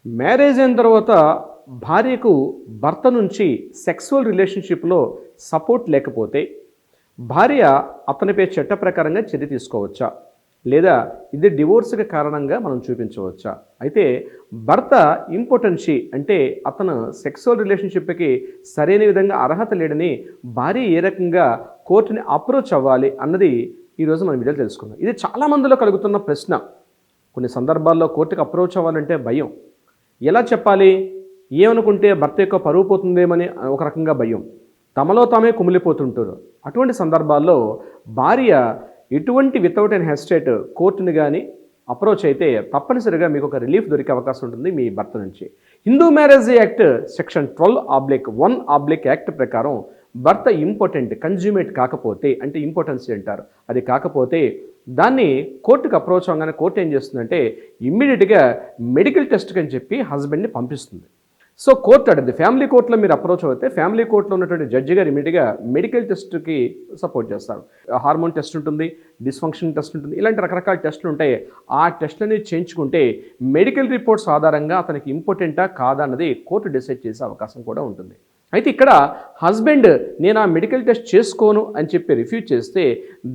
Marriage అయిన తర్వాత భార్యకు భర్త నుంచి సెక్సువల్ రిలేషన్షిప్లో సపోర్ట్ లేకపోతే భార్య అతనిపై చట్ట ప్రకారంగా చర్య తీసుకోవచ్చా, లేదా ఇది డివోర్స్కి కారణంగా మనం చూపించవచ్చా? అయితే భర్త ఇంపార్టెన్సీ అంటే అతను సెక్సువల్ రిలేషన్షిప్కి సరైన విధంగా అర్హత లేడని భార్య ఏ రకంగా కోర్టుని అప్రోచ్ అవ్వాలి అన్నది ఈరోజు మనం వీడియోలో తెలుసుకుందాం. ఇది చాలామందిలో కలుగుతున్న ప్రశ్న. కొన్ని సందర్భాల్లో కోర్టుకి అప్రోచ్ అవ్వాలంటే భయం. ఎలా చెప్పాలి? ఏమనుకుంటే భర్త యొక్క పరువు పోతుందేమని ఒక రకంగా భయం. తమలో తామే కుమిలిపోతుంటారు. అటువంటి సందర్భాల్లో భార్య ఎటువంటి వితౌట్ ఎన్ హెస్టేట్ కోర్టుని కానీ అప్రోచ్ అయితే తప్పనిసరిగా మీకు ఒక రిలీఫ్ దొరికే అవకాశం ఉంటుంది మీ భర్త నుంచి. Hindu marriage act section 12(1) act ప్రకారం భర్త ఇంపార్టెంట్ కన్జ్యూమేట్ కాకపోతే, అంటే ఇంపార్టెన్సీ అంటారు, అది కాకపోతే దాన్ని కోర్టుకు అప్రోచ్ అవ్వగానే కోర్టు ఏం చేస్తుందంటే ఇమ్మీడియట్గా మెడికల్ టెస్ట్కి అని చెప్పి హస్బెండ్ని పంపిస్తుంది. సో కోర్టు అడిగింది, ఫ్యామిలీ కోర్టులో మీరు అప్రోచ్ అవుతే ఫ్యామిలీ కోర్టులో ఉన్నటువంటి జడ్జి గారు ఇమీడియట్గా మెడికల్ టెస్ట్కి సపోర్ట్ చేస్తారు. హార్మోన్ టెస్ట్ ఉంటుంది, డిస్ఫంక్షన్ టెస్ట్ ఉంటుంది, ఇలాంటి రకరకాల టెస్టులు ఉంటాయి. ఆ టెస్టులని చేయించుకుంటే మెడికల్ రిపోర్ట్స్ ఆధారంగా అతనికి ఇంపార్టెంటా కాదా అన్నది కోర్టు డిసైడ్ చేసే అవకాశం కూడా ఉంటుంది. అయితే ఇక్కడ హస్బెండ్ నేను ఆ మెడికల్ టెస్ట్ చేసుకోను అని చెప్పి రిఫ్యూజ్ చేస్తే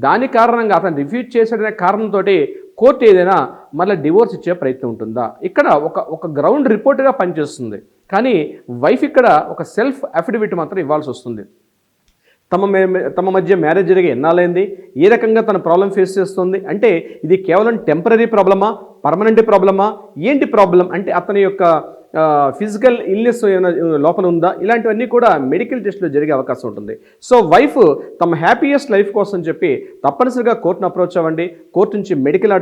దాని కారణంగా అతను రిఫ్యూజ్ చేసాడనే కారణంతో కోర్టు ఏదైనా మళ్ళీ డివోర్స్ ఇచ్చే ప్రయత్నం ఉంటుందా? ఇక్కడ ఒక గ్రౌండ్ రిపోర్ట్గా పనిచేస్తుంది. కానీ వైఫ్ ఇక్కడ ఒక సెల్ఫ్ అఫిడవిట్ మాత్రం ఇవ్వాల్సి వస్తుంది. తమ మధ్య మ్యారేజ్ జరిగే ఎన్నాళ్ళైంది, ఏ రకంగా తన ప్రాబ్లం ఫేస్ చేస్తుంది, అంటే ఇది కేవలం టెంపరీ ప్రాబ్లమా, పర్మనెంట్ ప్రాబ్లమా, ఏంటి ప్రాబ్లం, అంటే అతని యొక్క ఫిజికల్ ఇల్నెస్ ఏమైనా లోపల ఉందా, ఇలాంటివన్నీ కూడా మెడికల్ టెస్ట్లో జరిగే అవకాశం ఉంటుంది. సో వైఫ్ తమ హ్యాపీయెస్ట్ లైఫ్ కోసం చెప్పి తప్పనిసరిగా కోర్టును అప్రోచ్ అవ్వండి. కోర్టు నుంచి మెడికల్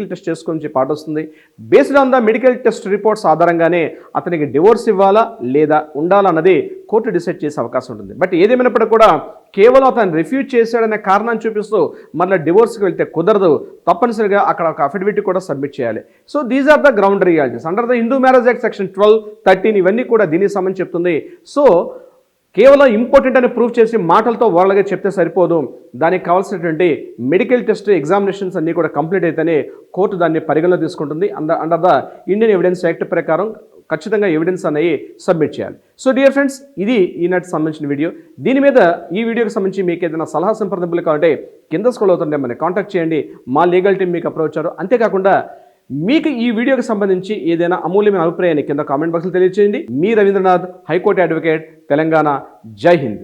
టెస్ట్ చేసుకొని చెప్పి ఆర్డర్ వస్తుంది. Based on the medical test reports ఆధారంగానే అతనికి డివోర్స్ ఇవ్వాలా లేదా ఉండాలా అన్నది కోర్టు డిసైడ్ చేసే అవకాశం ఉంటుంది. బట్ ఏదేమైనప్పటికీ కూడా కేవలం అతను రిఫ్యూజ్ చేశాడనే కారణాన్ని చూపిస్తూ మళ్ళీ డివోర్స్కి వెళ్తే కుదరదు. తప్పనిసరిగా అక్కడ ఒక అఫిడవిట్ కూడా సబ్మిట్ చేయాలి. So these are the ground realities under the Hindu marriage act section 12, 13 ఇవన్నీ కూడా దీనికి సంబంధించి చెప్తుంది. సో కేవలం ఇంపార్టెంట్ అని ప్రూవ్ చేసి మాటలతో వాళ్ళగా చెప్తే సరిపోదు. దానికి కావాల్సినటువంటి మెడికల్ టెస్ట్ ఎగ్జామినేషన్స్ అన్నీ కూడా కంప్లీట్ అయితేనే కోర్టు దాన్ని పరిగణలో తీసుకుంటుంది. Under the Indian evidence act ప్రకారం ఖచ్చితంగా ఎవిడెన్స్ అనేవి సబ్మిట్ చేయాలి. సో డియర్ ఫ్రెండ్స్, ఇది ఈనాటికి సంబంధించిన వీడియో. దీని మీద ఈ వీడియోకి సంబంధించి మీకు ఏదైనా సలహా సంప్రదింపులు కావాలంటే కింద స్క్రోల్ అవుతుంటే మనని కాంటాక్ట్ చేయండి. మా లీగల్ టీం మీకు అప్రోచ్ అవ్వరు. అంతేకాకుండా మీకు ఈ వీడియోకి సంబంధించి ఏదైనా అమూల్యమైన అభిప్రాయాన్ని కింద కామెంట్ బాక్స్లో తెలియజేయండి. మీ రవీంద్రనాథ్, హైకోర్టు అడ్వకేట్, తెలంగాణ. జై హింద్.